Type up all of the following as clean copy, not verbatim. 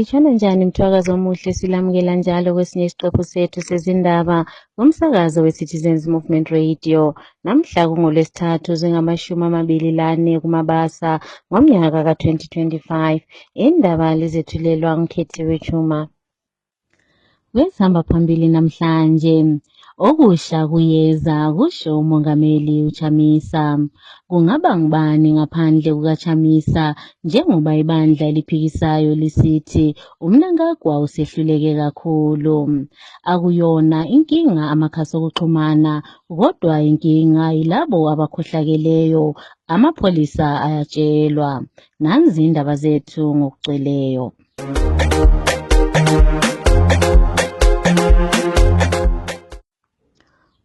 Nitshona njani Mthwakazi omuhle, silamukela njalo kwesinye isiqephu sethu sezindaba ngomsakazo we-Citizens Movement Radio. Namhla kungoLwesithathu zingamashumi 24 kuMabasa ngomnyaka ka-2025. Indaba lizethulelwa ngikhethiwe Chuma. Kwesihamba phambili namhlanje, okusha kuyeza kusho uMongameli uChamisa. Kungaba ngubani ngaphandle kukaChamisa njengoba ibandla eliphikisayo lisithi uMnangagwa usehluleke kakhulu. Akuyona inkinga amakhasi okuxhumana, kodwa inkinga yilabo abakhohlakeleyo. Amapholisa ayatshelwa. Nanzi indaba zethu ngokugcweleyo.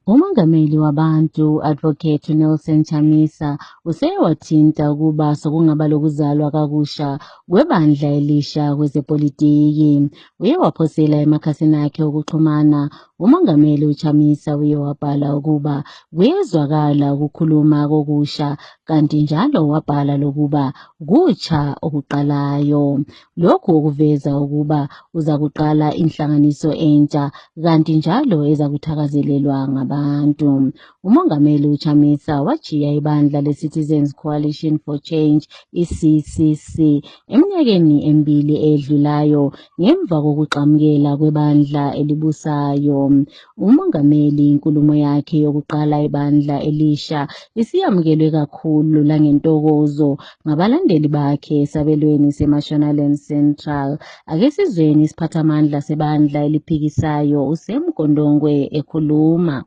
Umongameli wabantu Advocate Nelson Chamisa usewathinta ukuba sokungaba lokuzalwa kakusha kwebandla elisha kwezepolitiki. Uye waphosela emakhasini akhe okuxhumana. Umongameli uChamisa uye wabhala ukuba kuyezwakala ukukhuluma kokusha, kanti njalo wabhala lokuba kutsha okuqalayo. Lokhu okuveza ukuba uza kuqala inhlanganiso entsha, kanti njalo ezakuthakazelelwa ngabantu. Umongameli uChamisa wajiya ibandla le-Citizens Coalition for Change, i-CCC, eminyakeni emibili edlulayo ngemva kokuqamukela kwebandla elibusayo. Umongameli inkulumo yakhe yokuqala ibandla elisha isiyamukelwe kakhulu langentokozo ngabalandeli bakhe esabelweni seMashonaland Central. Ake sizweni isiphathamandla sebandla eliphikisayo uSemgondongwe ekhuluma.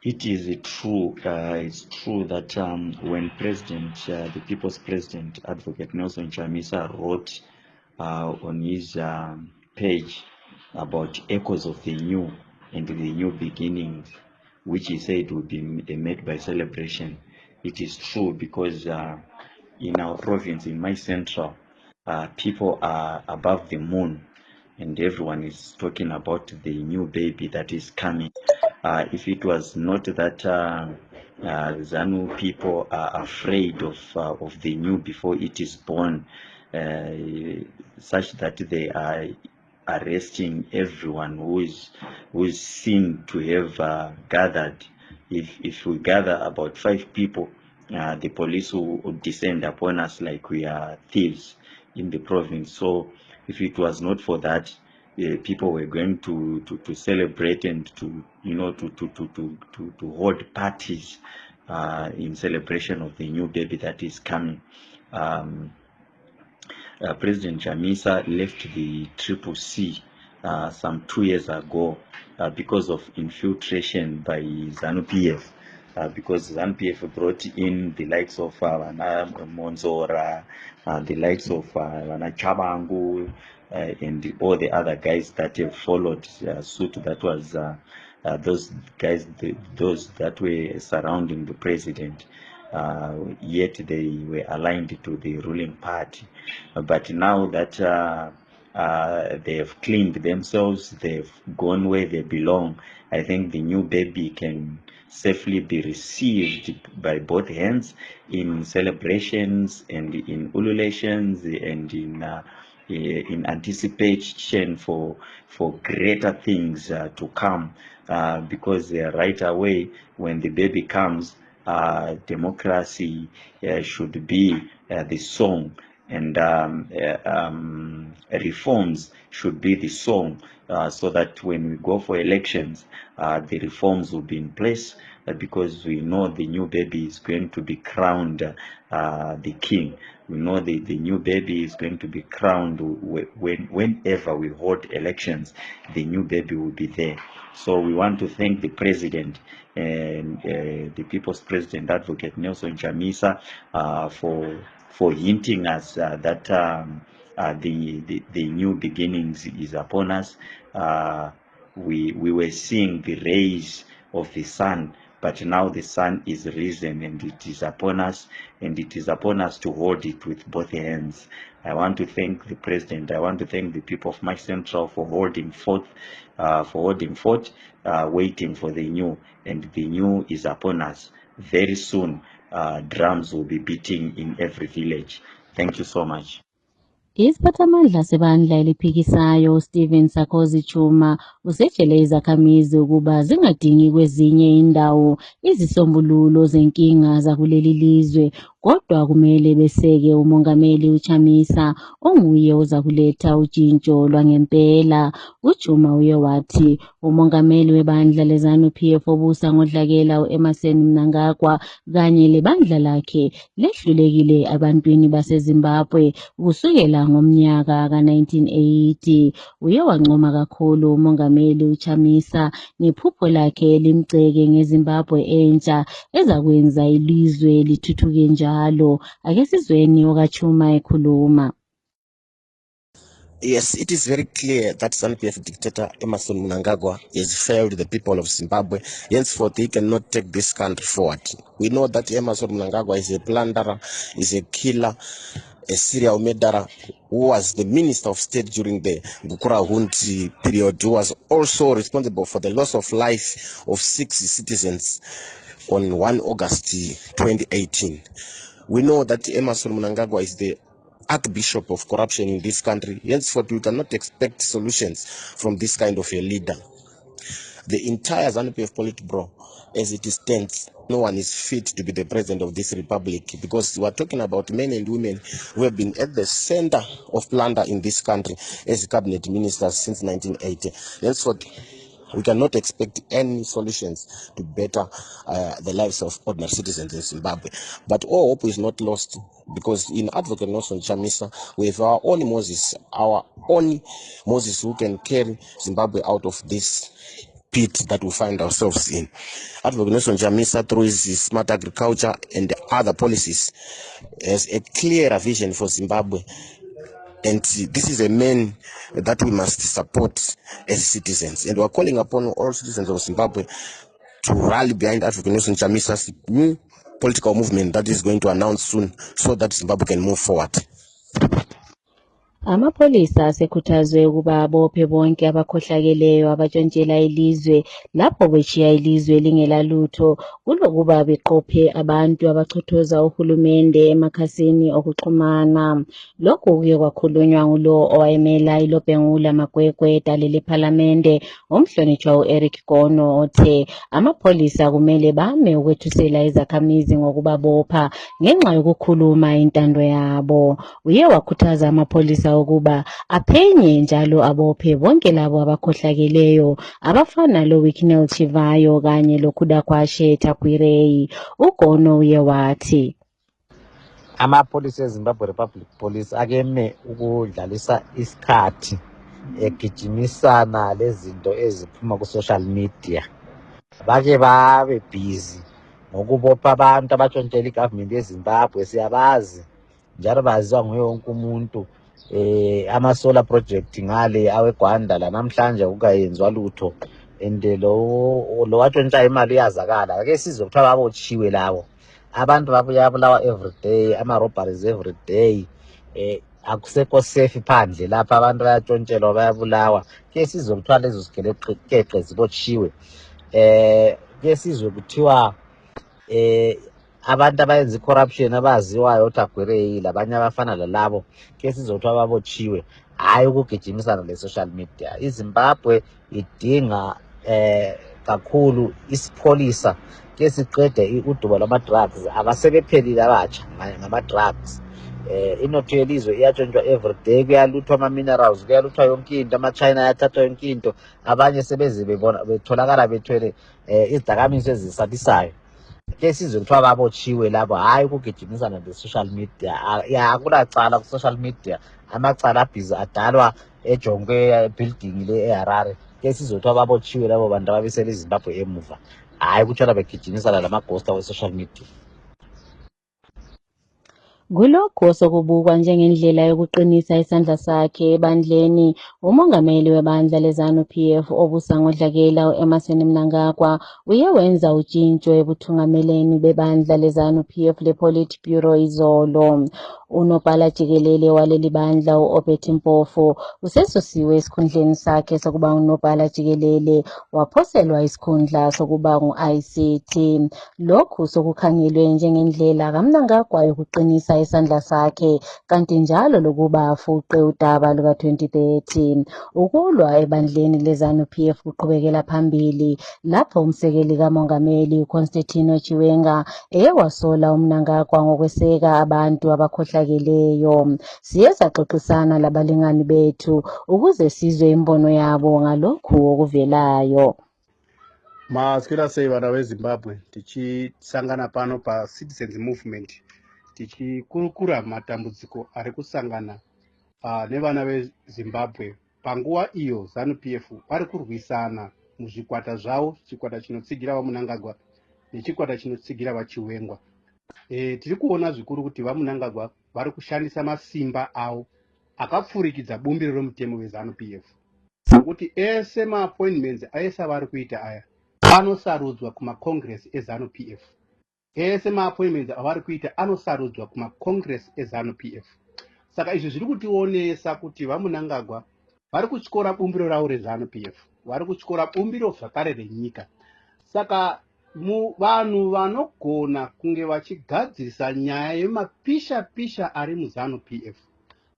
It is true. It's true that when the People's President, Advocate Nelson Chamisa, wrote on his page about echoes of the new and the new beginnings, which he said would be made by celebration, it is true because in our province, in my central, people are above the moon, and everyone is talking about the new baby that is coming. If it was not that ZANU people are afraid of the new before it is born, such that they are arresting everyone who is seen to have gathered. If we gather about 5 people, the police will descend upon us like we are thieves in the province. So if it was not for that, people were going to celebrate and to hold parties in celebration of the new baby that is coming. President Chamisa left the CCC some 2 years ago because of infiltration by ZANU-PF. Because ZANU-PF brought in the likes of Monzora, the likes of Chabangu, and all the other guys that have followed suit. That was those guys, those that were surrounding the president. Yet they were aligned to the ruling party. But now that they have cleaned themselves, they've gone where they belong, I think the new baby can safely be received by both hands in celebrations and in ululations and in anticipation for greater things to come, because right away when the baby comes, democracy should be the song, and reforms should be the song, so that when we go for elections, the reforms will be in place, because we know the new baby is going to be crowned the king. We know the new baby is going to be crowned whenever we hold elections. The new baby will be there. So we want to thank the president and the People's President, Advocate Nelson Chamisa, for hinting us that the new beginnings is upon us. We were seeing the rays of the sun, but now the sun is risen and it is upon us, and it is upon us to hold it with both hands. I want to thank the president. I want to thank the people of my central for holding forth, waiting for the new, and the new is upon us. Very soon, drums will be beating in every village. Thank you so much. Isiphathamandla sebandla eliphikisayo Stephen Sarkozy Chuma usejele izakhamizi ukuba zingadingi kwezinye indawo izisombululo zenkinga zakuleli lizwe kodwa kumele beseke umongameli uChamisa onguye ozakuletha utshintsho lwangempela. UChuma uye wathi umongameli webandla leZANU-PF obusa ngodlakela uEmmerson Mnangagwa kanye lebandla lakhe lehlulekile ebantwini baseZimbabwe kusukela ngomnyaka ka-1980. Uye wancoma kakhulu umongameli uChamisa ngephupho lakhe elimceke ngeZimbabwe entsha ezakwenza ilizwe lithuthuke njalo. Ake sizweni okaChuma ekhuluma. Yes, it is very clear that ZANU-PF dictator Emmerson Mnangagwa has failed the people of Zimbabwe. Henceforth, he cannot take this country forward. We know that Emmerson Mnangagwa is a plunderer, is a killer, a serial murderer, who was the Minister of State during the Gukura Hunti period, who was also responsible for the loss of life of 6 citizens on 1 August 2018. We know that Emmerson Mnangagwa is the archbishop of corruption in this country. Henceforth, we cannot expect solutions from this kind of a leader. The entire ZANU-PF Politburo, as it stands, no one is fit to be the president of this republic, because we are talking about men and women who have been at the center of plunder in this country as cabinet ministers since 1980. Henceforth, we cannot expect any solutions to better the lives of ordinary citizens in Zimbabwe. But all hope is not lost, because in Advocate Nelson Chamisa, we have our own Moses who can carry Zimbabwe out of this pit that we find ourselves in. Advocate Nelson Chamisa, through his smart agriculture and other policies, has a clearer vision for Zimbabwe. And this is a man that we must support as citizens. And we are calling upon all citizens of Zimbabwe to rally behind Advocate Nelson Chamisa's new political movement that is going to announce soon, so that Zimbabwe can move forward. Amapholisa asekhuthazwe ukuba bophe bonke abakhohlakeleyo abatshontshela ilizwe lapho beshiya ilizwe lingelalutho kulokuba beqophe abantu abachothoza uhulumende emakhasini okuxhumana. Lokhu kuye kwakhulunywa ngulo owayemela iLobhengula Magwegwe edale lephalamende umhlonitshwa u-Eric Gono othe amapholisa kumele bame ukwethusela izakhamizi ngokubabopha ngenxa yokukhuluma intando yabo. Uye wakhuthaza amapholisa ukuba aphenye njalo abophe bonke labo abakhohlakeleyo abafana loWicknell Chivayo kanye loKhudakwashe Takwirei. UGono uye wathi amapholisa eZimbabwe Republic Police akeme ukudlalisa isikhathi egijimisana lezinto eziphuma ku-social media. Bake babe busy ngokubopha abantu abatshontshela igovernment yeZimbabwe. Siyabazi njalo baziwa nguye wonke umuntu. Ama-solar project ngale aweGwanda la namhlanje kukayenziwa lutho, and lo watshontsha imali iyazakala. Ake sizwe kuthiwa babotshiwe labo abantu babulawa every day, ama-robberies every day. Akusekho safe phandle lapha, abantu bayatshontshela bayabulawa. Ke sizwe kuthiwa lezo zigelekeqe zibotshiwe. Ke sizwe kuthiwa abantu abayenza i-corruption abaziwayo oTagwirei labanye abafana lalabo ke sizothiwa babotshiwe, hayi ukugijimisana le-social media. iZimbabwe idinga kakhulu isipholisa ke siqede udubo lwama-drugs. Abasebephelile abatsha ngama-drugs. Inotho yelizwe iyatshontshwa every day, kuyaluthwa ama-minerals, kuyaluthwa yonke into, ama-China ayathathwa yonke into. Abanye sebeze betholakala bethwele izidakamizwa ezisalisayo. Ke sizwe kuthiwa babotshiwe labo, hayi ukugijimisana ne-social media. Akulacala ku-social media, amacala abhizi adalwa ejongwe building le eHarare. Ke sizothiwa babotshiwe labo bantu ababisela iZimbabwe emuva, hayi kuthiwa begijimisana lamagosta we-social media. Kulokho sokubukwa njengendlela yokuqinisa isandla sakhe ebandleni, umongameli webandla leZANU-PF obusa ngodlakela uEmmerson Mnangagwa uye wenza utshintsho ebuthungameleni bebandla leZANU-PF lePolitburo izolo. Unobhala jikelele waleli bandla u-Obert Mpofu usesusiwe esikhundleni sakhe sokuba unobhala jikelele waphoselwa isikhundla sokuba ngu-ICT. Lokhu sokukhangelwe njengendlela kaMnangagwa yokuqinisa isandla sakhe kanti njalo lokuba afuqe udaba luka-2013. Ukulwa ebandleni le-ZANU-PF kuqhubekela phambili lapho umsekeli kamongameli uConstantino Chiwenga wasola uMnangagwa ngokweseka abantu abakhohlakeleyo. Siye saxoxisana labalingani bethu ukuze sizwe imbono yabo ngalokhu okuvelayo. Maswera sei vana veZimbabwe tichisangana pano paCitizens Movement tichikurukura matambudziko ari kusangana nevana veZimbabwe panguva iyo ZANU-PF vari kurwisana muzvikwata zvavo, chikwata chinotsigira vaMnangagwa nechikwata chinotsigira vaChiwenga. Tiri kuona zvikuru kuti vaMnangagwa vari kushandisa masimba avo akapfurikidza bumbiro romutemo weZANU-PF, nokuti ese maappointments aisa vari kuita aya anosarudzwa kumacongress eZANU-PF. Ese maappointments avari kuita anosarudzwa kumacongress eZANU-PF. Saka izvi zviri kutionesa kuti vaMnangagwa vari kutyora bumbiro ravo reZANU-PF, vari kutyora bumbiro zvakare renyika. Saka vanhu vanogona kunge vachigadzirisa nyaya yemapisha-pisha ari muZANU-PF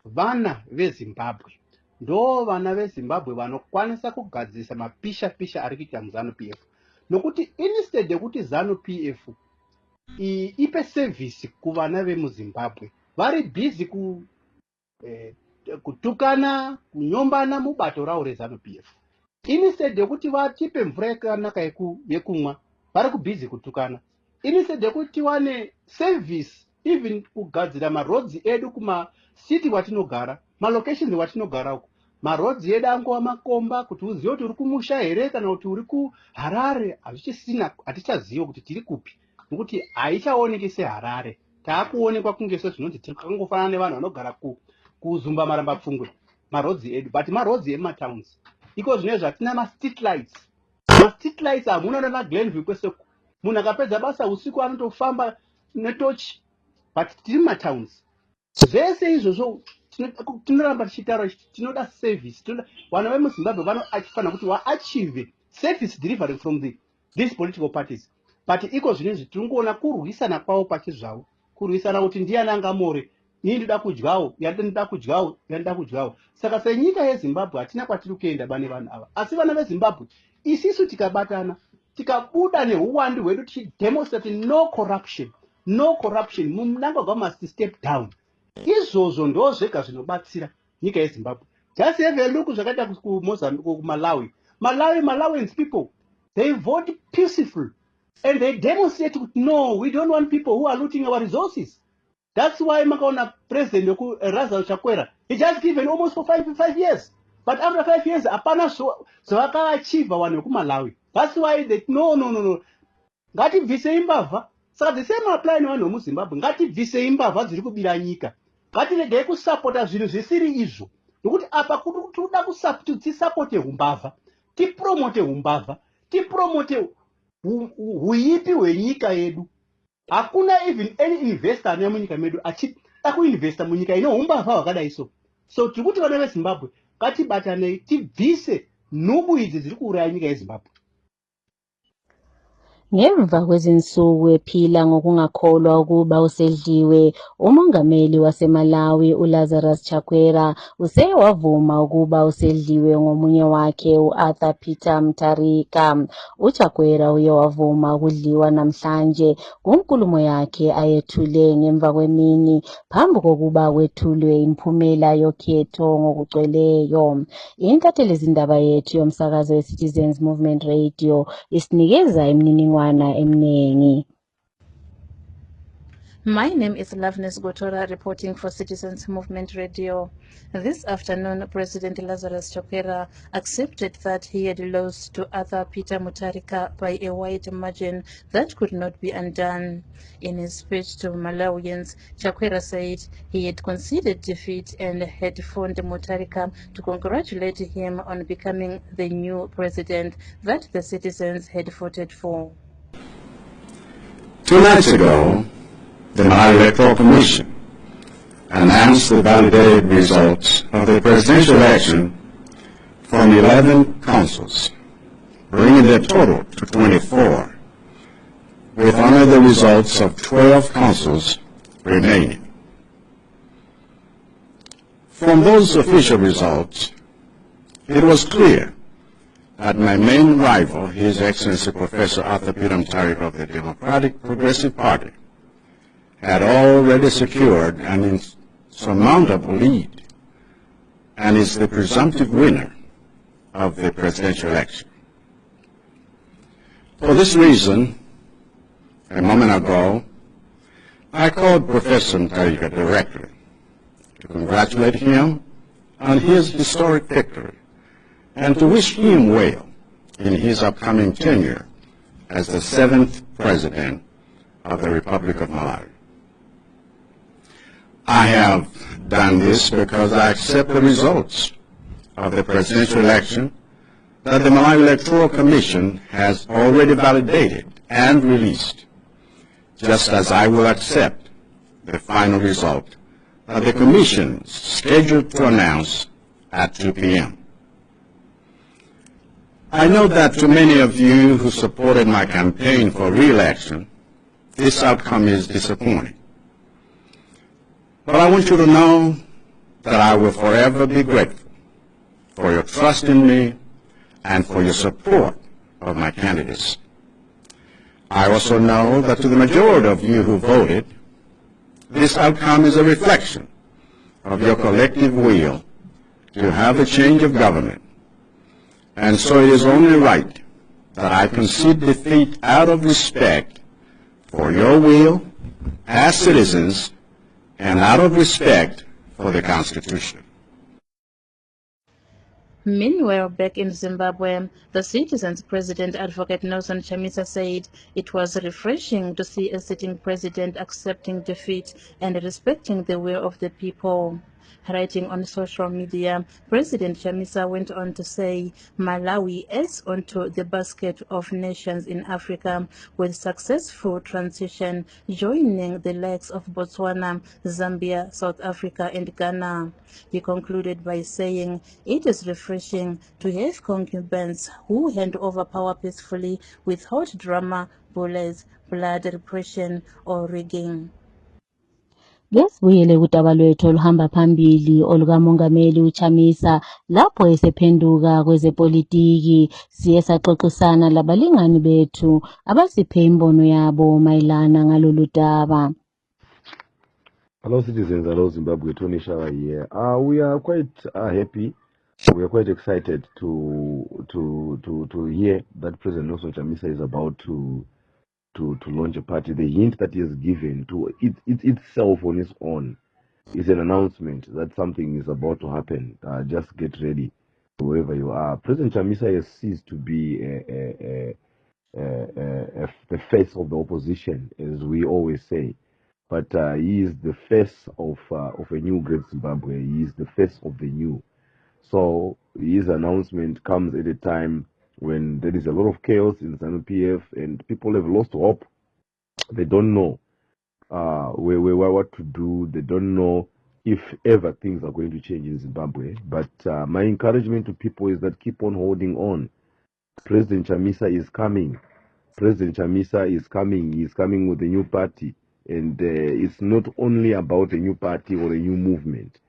vana veZimbabwe. Ndo vana veZimbabwe vanokwanisa kugadzirisa mapisha-pisha ari kuita muZANU-PF, nokuti instead yekuti ZANU-PF ipe service kuvana vemuZimbabwe vari busy kutukana, kunyombana mubato ravo reZANU-PF. Instead yekuti vatipe mvura yakanaka yekumwa vari kubhizi kutukana. Instead yekuti wane service even kugadzira maroads edu kumasiti watinogara, malocations watinogara uko, maroads edu angova makomba kuti uzive kuti uri kumusha here kana kuti uri kuHarare, hazvichisina, hatichaziva kuti tiri kupi, nokuti haichaoneki seHarare. Taakuonekwa kunge sezvinonzi tingangofanana nevanhu vanogara kuzumba maramba pfungwe maroads edu, but maroads emumatowns. Iko zvinezvi hatina mastreet lights. Mastreet lights hamuna nemaGlenview kwese. Munhu akapedza basa usiku anotofamba netochi, but tiri mumatowns. Zvese izvozvo tinoramba tichitaura tinoda service. Vanhu vemuZimbabwe vanofanira kuti vaachieve service delivery from these political parties. But iko zvinezvi tiringoona kurwisana kwavo pachizvavo, kurwisana kuti ndiani angamore, ini ndoda kudyawo, ndoda kudyawo, ndoda kudyawo. Saka senyika yeZimbabwe hatina kwatiri kuenda bane vanhu ava. Asi vana veZimbabwe isisu tikabatana, tikabuda neuwandu hwedu tichidemonstrate no corruption, Mnangagwa must step down. Izvozvo ndo zvega zvinobatsira nyika yeZimbabwe. Just have a look zvakaita kuMalawi. Malawians people, they vote peaceful and they demonstrate no, we don't want people who are looting our resources. That's why makaona president Lazarus Chakwera, he just given almost for 5 years. But after 5 years, apana zvavakaachieve vanhu vekuMalawi. That's why they no. Ngatibvise imbavha. Saka the same apply nevanhu vemuZimbabwe. Ngatibvise imbavha dziri kubira nyika. Ngatiregei kusapota zvinhu zvisiri izvo. Nokuti apa kuti toda tisapote umbavha, tipromote umbavha, tipromote huipi hwenyika yedu. Hakuna even any investor ane munyika medu achida kuinvesta munyika ino umbavha hwakadai so. So tikuti vana veZimbabwe ngatibatanei tibvise nhubu idzi dziri kuuraya nyika yeZimbabwe. Ngemva kwezinsuku ephila ngokungakholwa ukuba usedliwe, umongameli waseMalawi uLazarus Chakwera useyawavuma ukuba usedliwe ngomunye wakhe uArthur Peter Mutharika. uChakwera uye wavuma ukudliwa namhlanje kunkulumo yakhe ayethule ngemva kwemini phambi kokuba kwethulwe imiphumela yokhetho ngokugcweleyo. Inkathelezindaba yethu yomsakazo weCitizens Movement Radio isinikeza imininingwane eminingi. My name is Loveness Gotora reporting for Citizens Movement Radio. This afternoon, President Lazarus Chakwera accepted that he had lost to Arthur Peter Mutharika by a wide margin that could not be undone. In his speech to Malawians, Chakwera said he had conceded defeat and had phoned Mutharika to congratulate him on becoming the new president that the citizens had voted for. 2 nights ago, the Malawi Electoral Commission announced the validated results of the presidential election from 11 councils, bringing the total to 24, with only the results of 12 councils remaining. From those official results, it was clear that my main rival, His Excellency Professor Arthur Peter Mutharika of the Democratic Progressive Party, had already secured an insurmountable lead and is the presumptive winner of the presidential election. For this reason, a moment ago, I called Professor Mutharika directly to congratulate him on his historic victory and to wish him well in his upcoming tenure as the 7th President of the Republic of Malawi. I have done this because I accept the results of the presidential election that the Malawi Electoral Commission has already validated and released, just as I will accept the final result that the Commission is scheduled to announce at 2 p.m. I know that to many of you who supported my campaign for re-election, this outcome is disappointing. But I want you to know that I will forever be grateful for your trust in me and for your support of my candidates. I also know that to the majority of you who voted, this outcome is a reflection of your collective will to have a change of government. And so it is only right that I concede defeat out of respect for your will as citizens and out of respect for the Constitution. Meanwhile, back in Zimbabwe, the Citizens President Advocate Nelson Chamisa said it was refreshing to see a sitting president accepting defeat and respecting the will of the people. Writing on social media, President Chamisa went on to say Malawi adds onto the basket of nations in Africa with successful transition, joining the likes of Botswana, Zambia, South Africa, and Ghana. He concluded by saying it is refreshing to have concubines who hand over power peacefully without drama, bullets, blood, repression, or rigging. Lesibuyele kudaba lwethu oluhamba phambili olukamongameli uChamisa lapho esephenduka kwezepolitiki siye saxoxisana labalingani bethu abasiphe imbono yabo mayelana ngalolu daba. Hello citizens, hello Zimbabwe, Tony Shawa here. We are quite happy, we are quite excited to hear that President Nelson Chamisa is about to launch a party. The hint that he has given to it itself on its own is an announcement that something is about to happen. Just get ready wherever you are. President Chamisa has ceased to be the face of the opposition, as we always say. But he is the face of a new great Zimbabwe. He is the face of the new. So his announcement comes at a time when there is a lot of chaos in ZANU-PF and people have lost hope. They don't know what to do. They don't know if ever things are going to change in Zimbabwe. But my encouragement to people is that keep on holding on. President Chamisa is coming. President Chamisa is coming. He is coming with a new party. And it's not only about a new party or a new movement.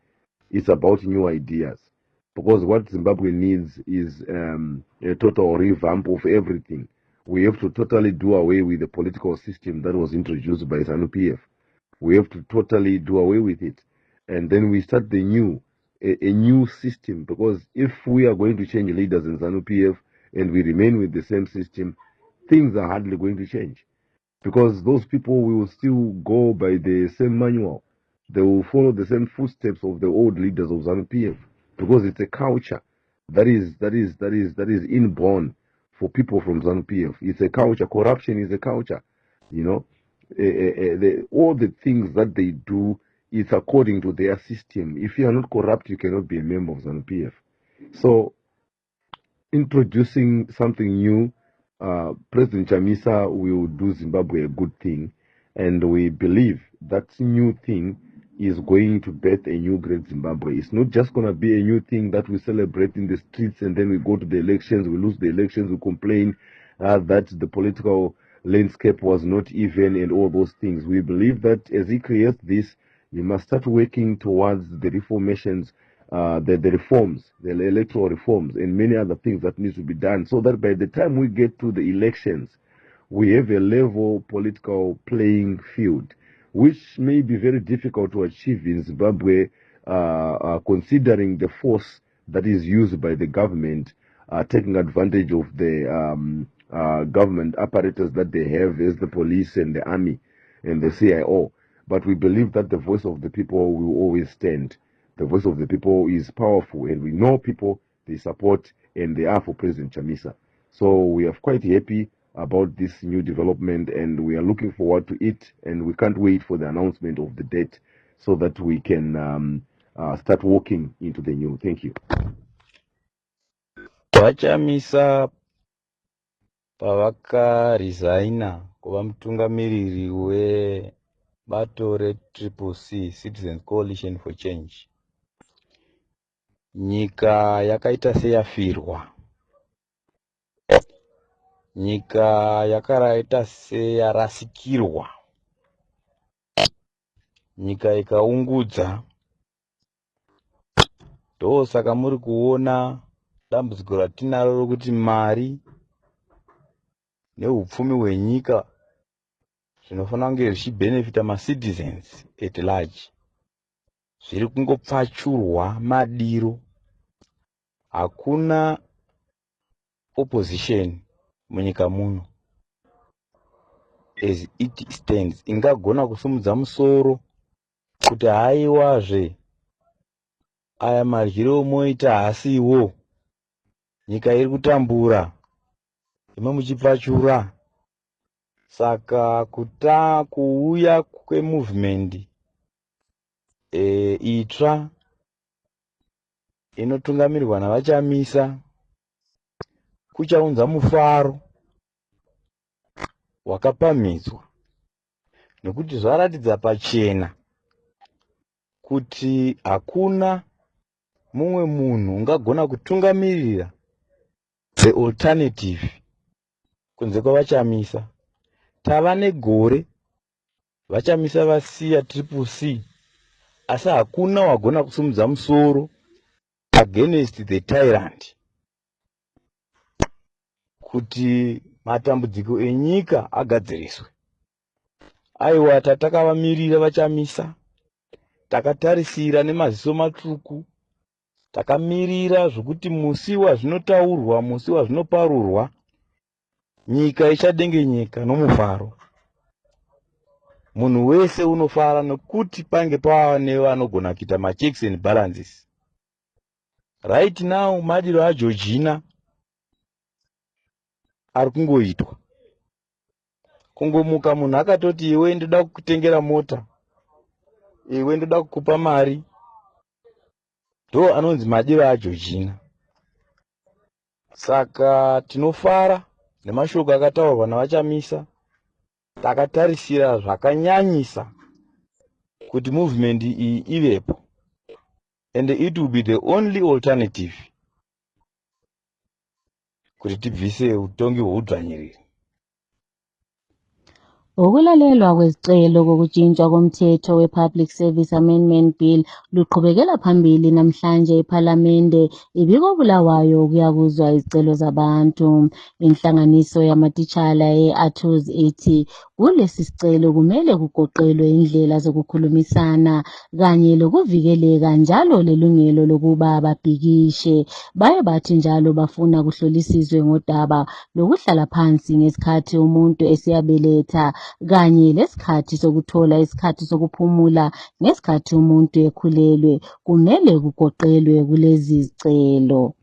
It's about new ideas. Because what Zimbabwe needs is a total revamp of everything. We have to totally do away with the political system that was introduced by ZANU-PF. We have to totally do away with it. And then we start a new system. Because if we are going to change leaders in ZANU-PF and we remain with the same system, things are hardly going to change. Because those people will still go by the same manual. They will follow the same footsteps of the old leaders of ZANU-PF. Because it's a culture that is inborn for people from ZANU-PF. It's a culture. Corruption is a culture. You know, all the things that they do is according to their system. If you are not corrupt, you cannot be a member of ZANU-PF. So, introducing something new, President Chamisa will do Zimbabwe a good thing, and we believe that new thing is going to birth a new great Zimbabwe. It's not just going to be a new thing that we celebrate in the streets and then we go to the elections, we lose the elections, we complain that the political landscape was not even and all those things. We believe that as he creates this, We must start working towards the reformations, the reforms, the electoral reforms, and many other things that needs to be done, so that by the time we get to the elections, we have a level political playing field, which may be very difficult to achieve in Zimbabwe, considering the force that is used by the government, taking advantage of the government apparatus that they have as the police and the army and the CIO. But we believe that the voice of the people will always stand. The voice of the people is powerful, and we know people, they support and they are for President Chamisa. So we are quite happy about this new development, and we are looking forward to it, and we can't wait for the announcement of the date so that we can start walking into the new. Thank you. Vachamisa pavakaresigna kuva mutungamiriri webato reCCC, Citizens Coalition for Change, nyika yakaita seyafirwa, nyika yakaita seyarasikirwa, nyika ikaungudza. Ndosaka muri kuona dambudziko ratinaro rokuti mari neupfumi hwenyika zvinofanira kunge zvichibenefita macitizens at large zviri kungopfachurwa madiro. Hakuna opposition munyika muno as it stands ingagona kusumudza musoro kuti haiwazve aya maryiro omoita hasiwo, nyika iri kutambura, ime muchipfachura. Saka kuuya kwemovement itsva inotungamirirwa navachamisa kuchaunza mufaro wakapamhidzwa, nekuti zvaratidza pachena kuti hakuna mumwe munhu ungagona kutungamirira the alternative kunze kwavachamisa. Tava negore vachamisa vasiya CCC, asi hakuna wagona kusumudza musoro against the tyrant kuti matambudziko enyika agadziriswe. Aiwa, tatakavamirira vachamisa, takatarisira nemaziso matsvuku, takamirira zvokuti musi wazvinotaurwa, musi wazvinoparurwa, nyika ichadengenyeka nomufaro. Munhu wese unofara nekuti pange pava nevanogona kuita machecks and balances. Right now madiro aJeorgina ari kungoitwa. Kungomuka munhu akatoti iwe ndoda kukutengera mota, iwe ndoda kukupa mari, ndo anonzi madiro aJeorgina. Saka tinofara nemashoko akataurwa navachamisa, takatarisira zvakanyanyisa kuti movement iyi ivepo, and it will be the only alternative kuti tibvise utongi hweudzvanyiriri. Ukulalelwa kwezicelo kokutshintshwa komthetho we-Public Service Amendment Bill luqhubekela phambili namhlanje ePhalamende ibikobulawayo kuyakuzwa izicelo zabantu. Inhlanganiso yamatitshala e-ATOS ithi kulesi sicelo kumele kugoqelwe indlela zokukhulumisana kanye lokuvikeleka njalo lelungelo lokuba babhikishe. Baye bathi njalo bafuna kuhlolisiswe ngodaba lokuhlala phansi ngesikhathi umuntu esiyabeletha kanye lesikhathi sokuthola isikhathi sokuphumula ngesikhathi umuntu ekhulelwe kumele kugoqelwe kulezi zicelo.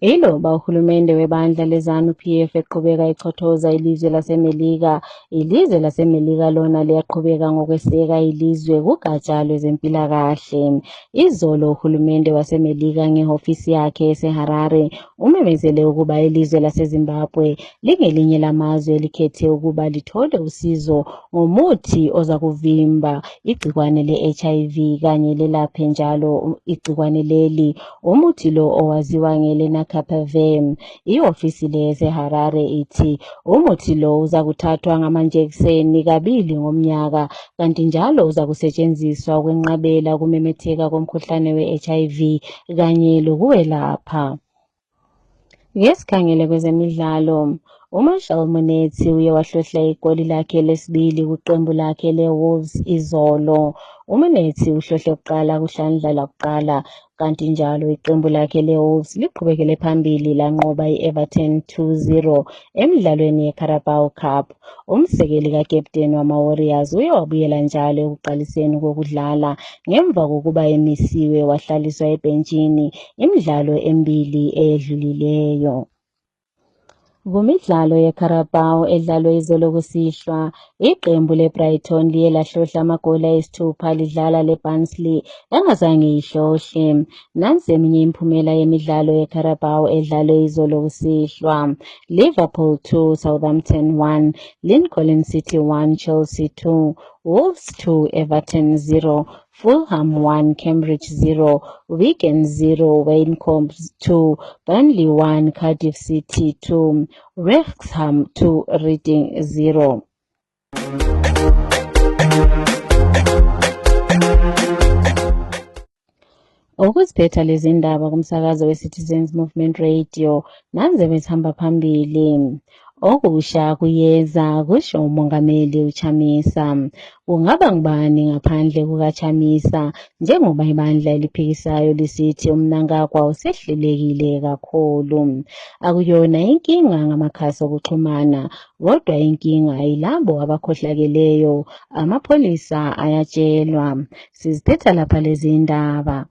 Iloba uhulumende webandla leZANU-PF eqhubeka ichothoza ilizwe laseMelika, ilizwe laseMelika lona liyaqhubeka ngokweseka ilizwe kugatsha lwezempilakahle. Izolo uhulumende waseMelika ngehofisi yakhe eseHarare umemezele ukuba ilizwe laseZimbabwe lingelinye lamazwe likhethe ukuba lithole usizo ngomuthi oza kuvimba igcikwane le-HIV kanye lelaphe njalo igcikwane leli. Umuthi lo owaziwa ngeLenac Capervem. Ihofisi leseHarare ithi umuthi lo uza kuthathwa ngamanjekiseni kabili ngomnyaka kanti njalo uza kusetshenziswa ukwenqabela ukumemetheka komkhuhlane we-HIV kanye lokuwelapha. Ngesikhangele kwezemidlalo, uMarshall Munetsi uye wahlohla igoli lakhe lesibili kuqembu lakhe leWolves izolo. uMunetsi uhlohle kuqala kuhlandla lakuqala kanti njalo iqembu lakhe leWolves liqhubekele phambili lanqoba i-Everton 2-0 emidlalweni yeCarabao Cup. Umsekeli kakapteni wama-Warriors uye wabuyela njalo ekuqaliseni kokudlala ngemva kokuba emisiwe wahlaliswa ebhentshini imidlalo emibili eyedlulileyo. Kumidlalo yeCarabao edlalwe izolo kusihlwa, iqembu leBrighton liye lahlohla amagoli ayisithupha lidlala leBarnsley engazange ihlohle. Nansi eminye imiphumela yemidlalo yeCarabao edlalwe izolo kusihlwa. Liverpool 2, Southampton 1, Lincoln City 1, Chelsea 2, Wolves 2, Everton 0, Fulham 1, Cambridge 0, Wigan 0, Wycombe 2, Burnley 1, Cardiff City 2, Wrexham 2, Reading 0. Ukuziphetha lezi ndaba kumsakazo we-Citizens Movement Radio, nanze besihamba phambili. Okusha kuyeza kusho umongameli uChamisa. Kungaba ngubani ngaphandle kukaChamisa njengoba ibandla eliphikisayo lisithi uMnangagwa usehlelekile kakhulu. Akuyona inkinga ngamakhasi okuxhumana, kodwa inkinga yilabo abakhohlakeleyo. Amapholisa ayatshelwa. Siziphetha lapha lezi ndaba.